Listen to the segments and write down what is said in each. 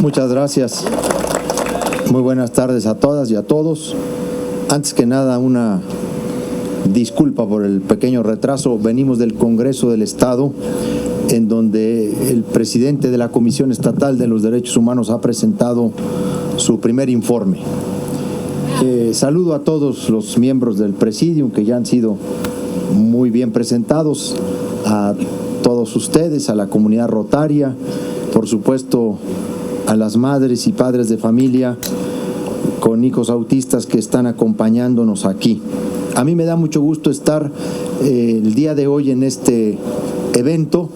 Muchas gracias. Muy buenas tardes a todas y a todos. Antes que nada, una disculpa por el pequeño retraso. Venimos del Congreso del Estado, en donde el presidente de la Comisión Estatal de los Derechos Humanos ha presentado su primer informe. Saludo a todos los miembros del Presidium que ya han sido muy bien presentados, a todos ustedes, a la comunidad rotaria, por supuesto a las madres y padres de familia con hijos autistas que están acompañándonos aquí. A mí me da mucho gusto estar el día de hoy en este evento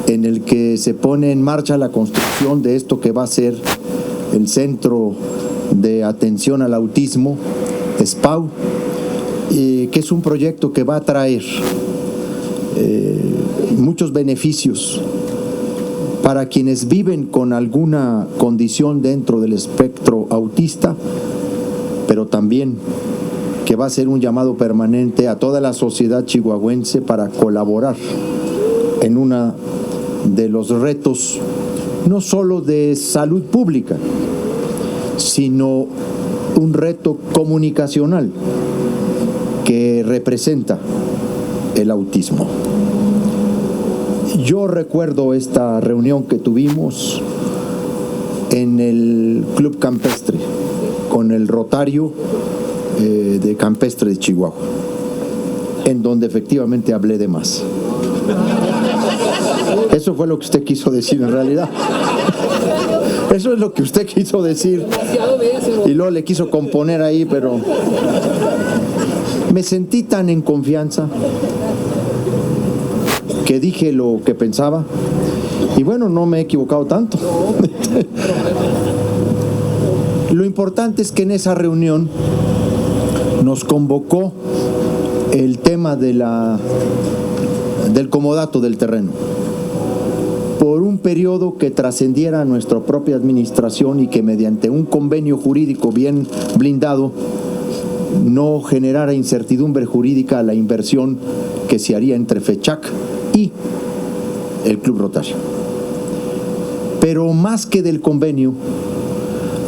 en el que se pone en marcha la construcción de esto que va a ser el Centro de Atención al Autismo, SPAU, que es un proyecto que va a traer muchos beneficios para quienes viven con alguna condición dentro del espectro autista, pero también que va a ser un llamado permanente a toda la sociedad chihuahuense para colaborar en uno de los retos, no solo de salud pública, sino un reto comunicacional que representa el autismo. Yo recuerdo esta reunión que tuvimos en el Club Campestre con el Rotario de Campestre de Chihuahua, en donde efectivamente hablé de más. Eso fue lo que usted quiso decir en realidad. Eso es lo que usted quiso decir. Y luego le quiso componer ahí, pero me sentí tan en confianza que dije lo que pensaba. Y bueno, no me he equivocado tanto. Lo importante es que en esa reunión nos convocó el tema del comodato del terreno, por un periodo que trascendiera a nuestra propia administración y que mediante un convenio jurídico bien blindado no generara incertidumbre jurídica a la inversión que se haría entre FECHAC y el Club Rotario. Pero más que del convenio,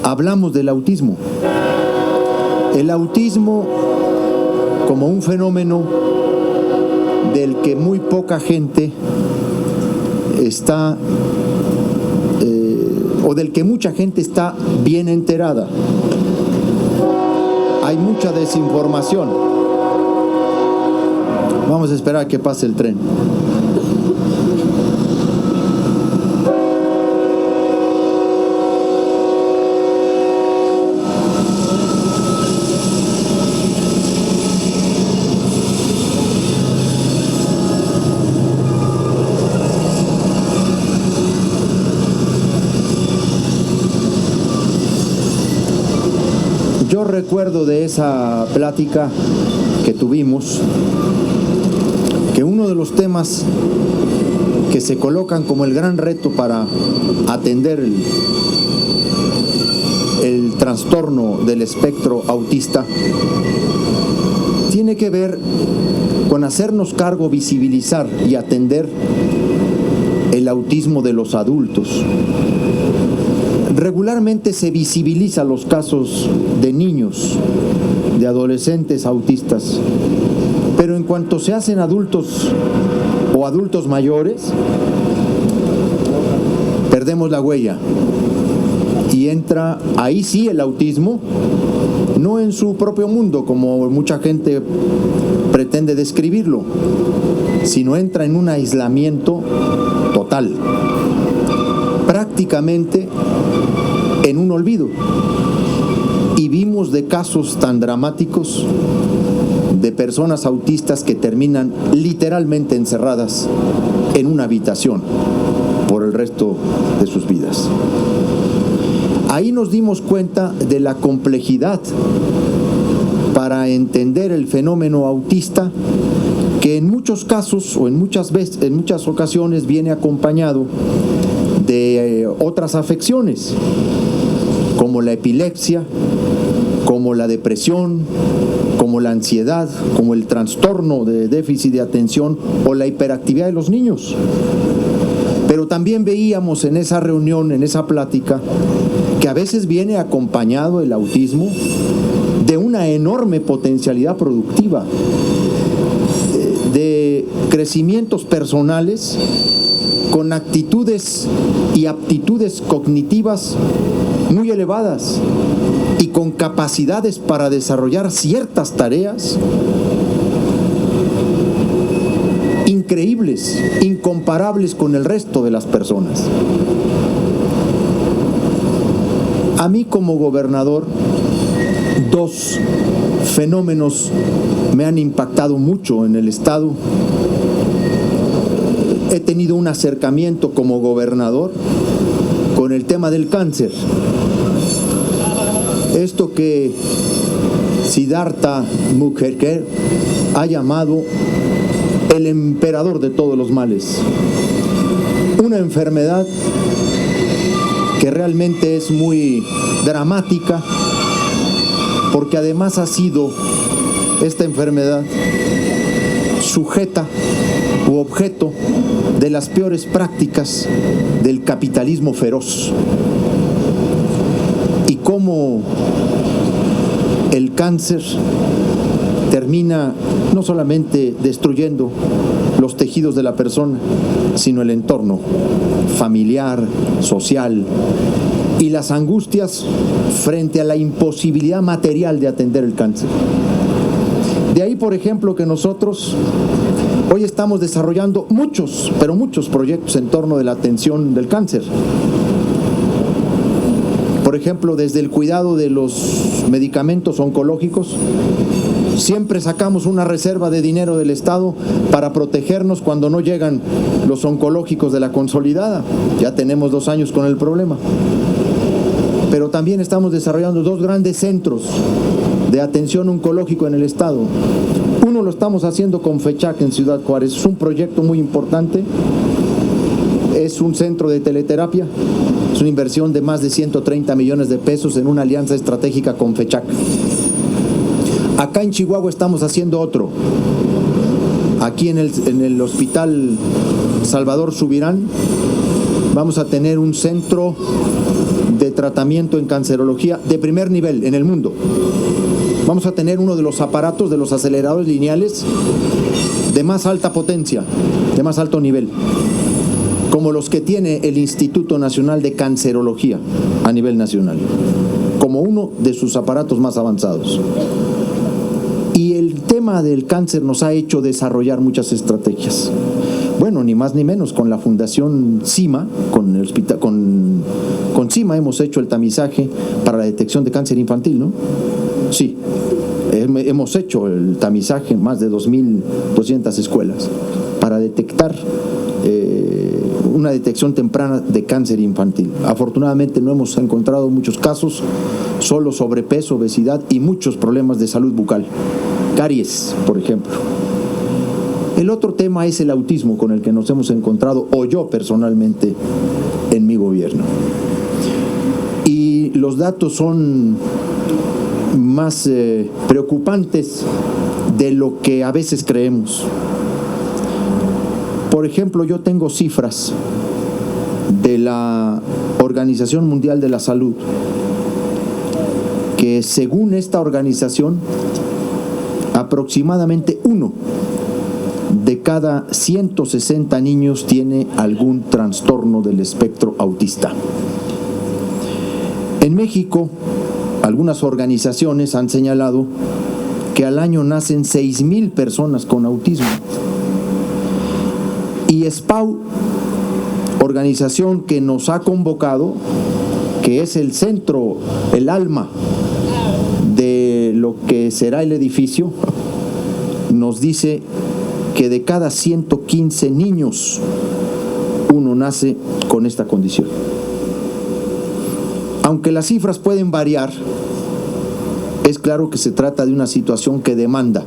hablamos del autismo. El autismo como un fenómeno del que muy poca gente está, o del que mucha gente está bien enterada. Hay mucha desinformación. Vamos a esperar a que pase el tren. Yo recuerdo de esa plática que tuvimos que uno de los temas que se colocan como el gran reto para atender el trastorno del espectro autista tiene que ver con hacernos cargo, visibilizar y atender el autismo de los adultos. Regularmente se visibiliza los casos de niños, de adolescentes autistas, pero en cuanto se hacen adultos o adultos mayores, perdemos la huella y entra ahí sí el autismo, no en su propio mundo como mucha gente pretende describirlo, sino entra en un aislamiento total, prácticamente en un olvido. Y vimos de casos tan dramáticos de personas autistas que terminan literalmente encerradas en una habitación por el resto de sus vidas. Ahí nos dimos cuenta de la complejidad para entender el fenómeno autista, que en muchos casos o en muchas ocasiones viene acompañado de otras afecciones, como la epilepsia, como la depresión, como la ansiedad, como el trastorno de déficit de atención o la hiperactividad de los niños. Pero Pero también veíamos en esa reunión, en esa plática, que a veces viene acompañado el autismo de una enorme potencialidad productiva, de crecimientos personales con actitudes y aptitudes cognitivas muy elevadas y con capacidades para desarrollar ciertas tareas increíbles, incomparables con el resto de las personas. A mí como gobernador, dos fenómenos me han impactado mucho en el estado. He tenido un acercamiento como gobernador con el tema del cáncer. Esto que Siddhartha Mukherjee ha llamado el emperador de todos los males. Una enfermedad que realmente es muy dramática, porque además ha sido esta enfermedad sujeta u objeto de las peores prácticas del capitalismo feroz. Y cómo el cáncer termina no solamente destruyendo los tejidos de la persona, sino el entorno familiar, social, y las angustias frente a la imposibilidad material de atender el cáncer. De ahí, por ejemplo, que nosotros hoy estamos desarrollando muchos proyectos en torno de la atención del cáncer. Por ejemplo, desde el cuidado de los medicamentos oncológicos, siempre sacamos una reserva de dinero del Estado para protegernos cuando no llegan los oncológicos de la consolidada. Ya tenemos 2 años con el problema. Pero también estamos desarrollando 2 grandes centros de atención oncológico en el Estado. Uno lo estamos haciendo con FECHAC en Ciudad Juárez. Es un proyecto muy importante. Es un centro de teleterapia. Es una inversión de más de 130 millones de pesos en una alianza estratégica con FECHAC. Acá en Chihuahua estamos haciendo otro. Aquí en el Hospital Salvador Subirán vamos a tener un centro de tratamiento en cancerología de primer nivel en el mundo. Vamos a tener uno de los aparatos, de los aceleradores lineales de más alta potencia, de más alto nivel, como los que tiene el Instituto Nacional de Cancerología a nivel nacional, como uno de sus aparatos más avanzados. Y el tema del cáncer nos ha hecho desarrollar muchas estrategias. Bueno, ni más ni menos, con la Fundación CIMA, con CIMA hemos hecho el tamizaje para la detección de cáncer infantil, ¿no? Sí, hemos hecho el tamizaje en más de 2.200 escuelas para detectar una detección temprana de cáncer infantil. Afortunadamente no hemos encontrado muchos casos, solo sobrepeso, obesidad y muchos problemas de salud bucal, caries, por ejemplo. El otro tema es el autismo con el que nos hemos encontrado, o yo personalmente, en mi gobierno. Y los datos son más preocupantes de lo que a veces creemos. Por ejemplo, yo tengo cifras de la Organización Mundial de la Salud, que según esta organización, aproximadamente 1 de cada 160 niños tiene algún trastorno del espectro autista. En México, algunas organizaciones han señalado que al año nacen 6,000 personas con autismo. Y SPAU, organización que nos ha convocado, que es el centro, el alma de lo que será el edificio, nos dice que de cada 115 niños, uno nace con esta condición. Aunque las cifras pueden variar, es claro que se trata de una situación que demanda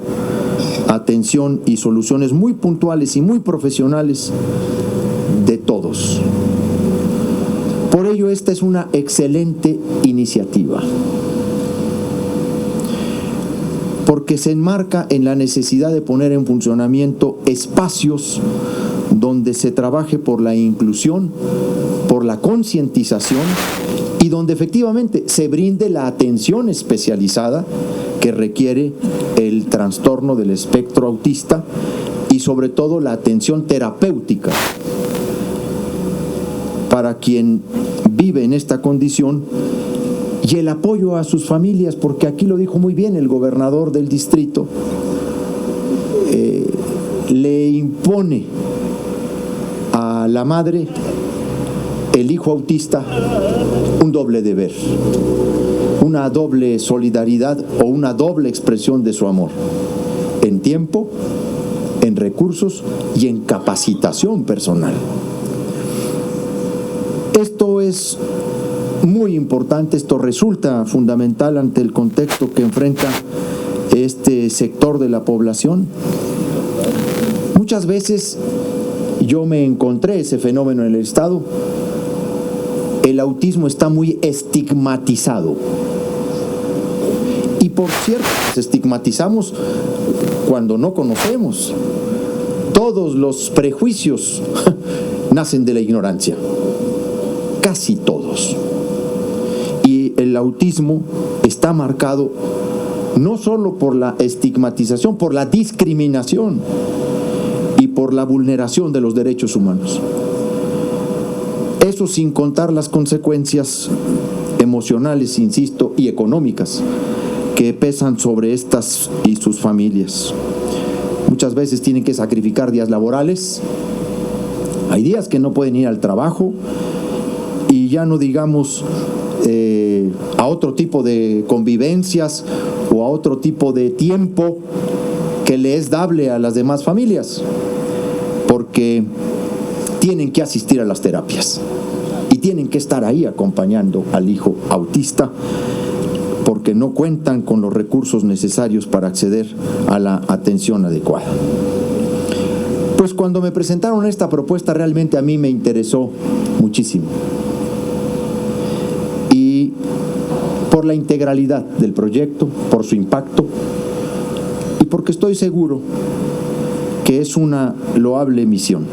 atención y soluciones muy puntuales y muy profesionales de todos. Por ello, esta es una excelente iniciativa, porque se enmarca en la necesidad de poner en funcionamiento espacios donde donde se trabaje por la inclusión, por la concientización y donde efectivamente se brinde la atención especializada que requiere el trastorno del espectro autista y sobre todo la atención terapéutica para quien vive en esta condición y el apoyo a sus familias, porque aquí lo dijo muy bien el gobernador del distrito, le impone a la madre, el hijo autista, un doble deber, una doble solidaridad o una doble expresión de su amor, en tiempo, en recursos y en capacitación personal. Esto es muy importante, esto resulta fundamental ante el contexto que enfrenta este sector de la población. Muchas veces yo me encontré ese fenómeno en el Estado. El autismo está muy estigmatizado. Y por cierto, estigmatizamos cuando no conocemos. Todos los prejuicios nacen de la ignorancia. Casi todos. Y el autismo está marcado no solo por la estigmatización, por la discriminación y por la vulneración de los derechos humanos. Eso sin contar las consecuencias emocionales, insisto, y económicas que pesan sobre estas y sus familias. Muchas veces tienen que sacrificar días laborales, hay días que no pueden ir al trabajo y ya no digamos a otro tipo de convivencias o a otro tipo de tiempo que le es dable a las demás familias, porque tienen que asistir a las terapias y tienen que estar ahí acompañando al hijo autista porque no cuentan con los recursos necesarios para acceder a la atención adecuada. Pues cuando me presentaron esta propuesta realmente a mí me interesó muchísimo. Y por la integralidad del proyecto, por su impacto y porque estoy seguro que es una loable misión.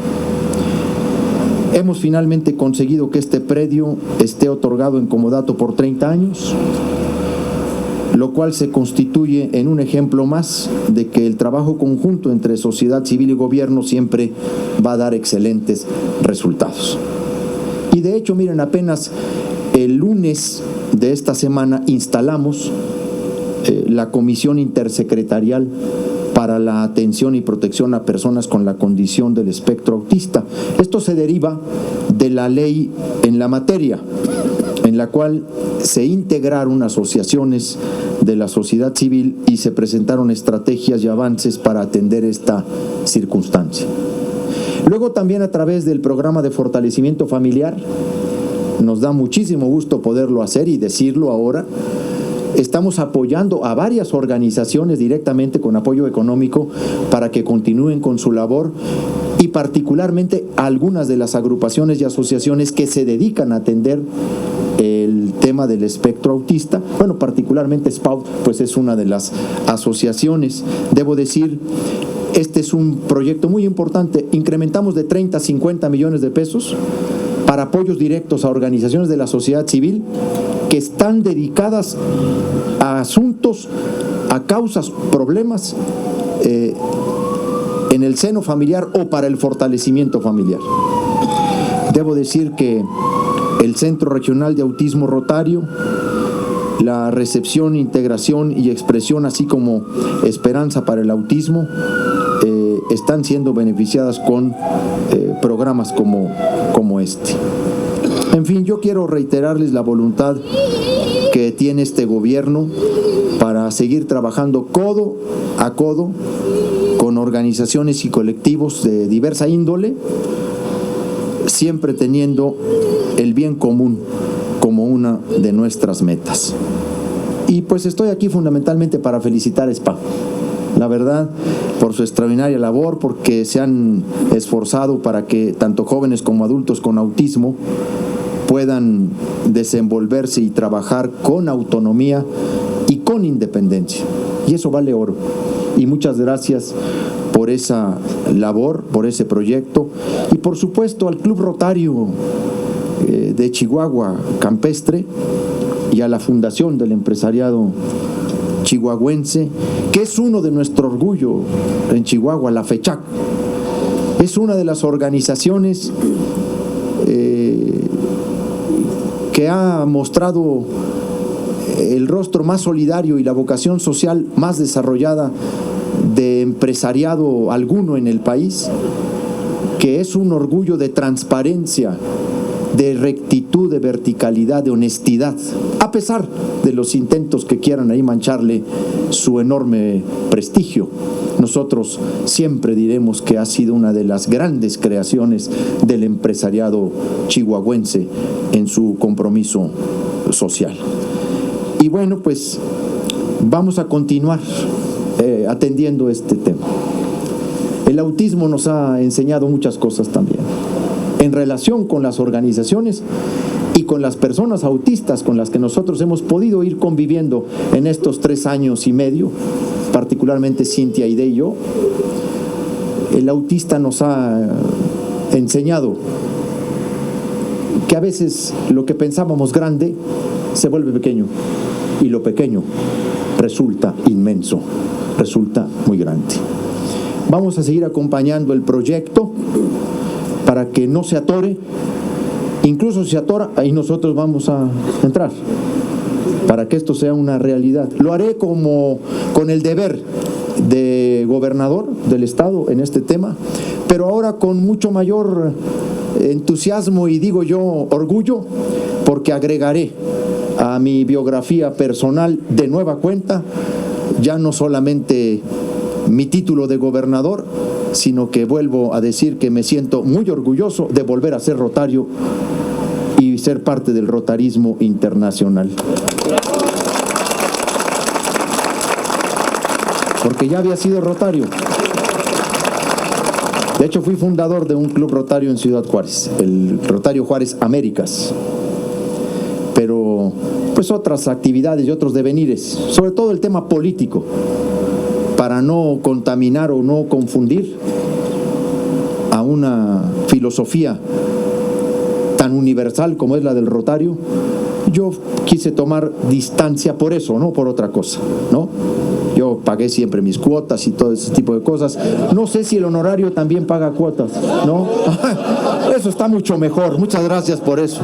Hemos finalmente conseguido que este predio esté otorgado en comodato por 30 años, lo cual se constituye en un ejemplo más de que el trabajo conjunto entre sociedad civil y gobierno siempre va a dar excelentes resultados. Y de hecho, miren, apenas el lunes de esta semana instalamos la Comisión Intersecretarial para la atención y protección a personas con la condición del espectro autista. Esto se deriva de la ley en la materia, en la cual se integraron asociaciones de la sociedad civil y se presentaron estrategias y avances para atender esta circunstancia. Luego también a través del programa de fortalecimiento familiar, nos da muchísimo gusto poderlo hacer y decirlo ahora, estamos apoyando a varias organizaciones directamente con apoyo económico para que continúen con su labor y particularmente a algunas de las agrupaciones y asociaciones que se dedican a atender el tema del espectro autista. Bueno, particularmente SPAUT, pues es una de las asociaciones. Debo decir, este es un proyecto muy importante. Incrementamos de 30 a 50 millones de pesos para apoyos directos a organizaciones de la sociedad civil que están dedicadas a asuntos, a causas, problemas en el seno familiar o para el fortalecimiento familiar. Debo decir que el Centro Regional de Autismo Rotario, la Recepción, Integración y Expresión, así como Esperanza para el Autismo, están siendo beneficiadas con programas como este. En fin, yo quiero reiterarles la voluntad que tiene este gobierno para seguir trabajando codo a codo con organizaciones y colectivos de diversa índole, siempre teniendo el bien común como una de nuestras metas. Y pues estoy aquí fundamentalmente para felicitar a SPA. La verdad, por su extraordinaria labor, porque se han esforzado para que tanto jóvenes como adultos con autismo puedan desenvolverse y trabajar con autonomía y con independencia. Y eso vale oro. Y muchas gracias por esa labor, por ese proyecto Y por supuesto al Club Rotario de Chihuahua Campestre y a la Fundación del Empresariado Chihuahuense, que es uno de nuestro orgullo en Chihuahua, la FECHAC. Es una de las organizaciones que ha mostrado el rostro más solidario y la vocación social más desarrollada de empresariado alguno en el país, que es un orgullo de transparencia, de rectitud, de verticalidad, de honestidad, a pesar de los intentos que quieran ahí mancharle su enorme prestigio. Nosotros siempre diremos que ha sido una de las grandes creaciones del empresariado chihuahuense en su compromiso social. Y bueno, pues vamos a continuar atendiendo este tema. El autismo nos ha enseñado muchas cosas también, en relación con las organizaciones y con las personas autistas con las que nosotros hemos podido ir conviviendo en estos 3 años y medio, particularmente Cintia Aide y yo. El autista nos ha enseñado que a veces lo que pensábamos grande se vuelve pequeño y lo pequeño resulta inmenso, resulta muy grande. Vamos a seguir acompañando el proyecto para que no se atore. Incluso si se atora, ahí nosotros vamos a entrar para que esto sea una realidad. Lo haré como con el deber de gobernador del estado en este tema, pero ahora con mucho mayor entusiasmo y digo yo orgullo, porque agregaré a mi biografía personal de nueva cuenta ya no solamente mi título de gobernador, sino que vuelvo a decir que me siento muy orgulloso de volver a ser rotario y ser parte del rotarismo internacional. Porque ya había sido rotario. De hecho, fui fundador de un club rotario en Ciudad Juárez, el Rotario Juárez Américas. Pero, pues otras actividades y otros devenires, sobre todo el tema político, para no contaminar o no confundir a una filosofía tan universal como es la del rotario, yo quise tomar distancia por eso, no por otra cosa, ¿no? Yo pagué siempre mis cuotas y todo ese tipo de cosas. No sé si el honorario también paga cuotas, ¿no? Eso está mucho mejor. Muchas gracias por eso.